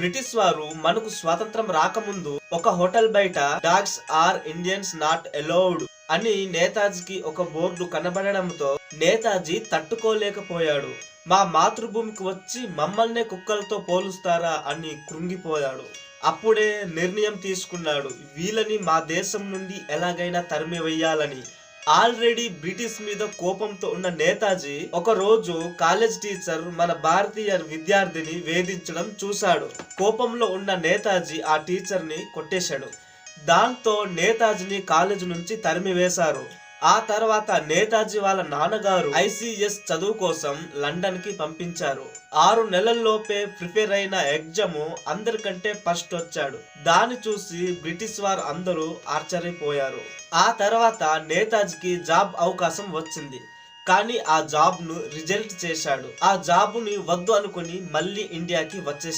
British వారు మనకు స్వాతంత్రం రాకముందు ఒక హోటల్ బయట dogs or Indians not allowed అని నేతాజీకి ఒక బోర్డు కనబడడంతో నేతాజీ తట్టుకోలేకపోయాడు. మా మాతృభూమికి వచ్చి మమ్మల్నే కుక్కలతో పోలుస్తారా అని కృంగిపోయాడు. అప్పుడే నిర్ణయం తీసుకున్నాడు, వీళ్ళని మా దేశం నుండి ఎలాగైనా తరిమి వేయాలని. ఆల్రెడీ బ్రిటిష్ మీద కోపంతో ఉన్న నేతాజీ ఒక రోజు కాలేజ్ టీచర్ మన భారతీయ విద్యార్థిని వేధించడం చూశాడు. కోపంలో ఉన్న నేతాజీ ఆ టీచర్ ని కొట్టేశాడు. దాంతో నేతాజీని కాలేజ్ నుంచి తరిమివేశారు. ఆ తర్వాత నేతాజీ వాళ్ళ నాన్నగారు ICS చదువు కోసం లండన్ కి పంపించారు. 6 నెలల్లోపే ప్రిపేర్ అయిన ఎగ్జామ్ అందరికంటే ఫస్ట్ వచ్చాడు. దాన్ని చూసి బ్రిటిష్ వారు అందరూ ఆశ్చర్యపోయారు. ఆ తర్వాత నేతాజీకి జాబ్ అవకాశం వచ్చింది. కానీ ఆ జాబ్ ను రిజెక్ట్ చేశాడు. ఆ జాబ్ ని వద్దు అనుకుని మళ్ళీ ఇండియాకి వచ్చేసాడు.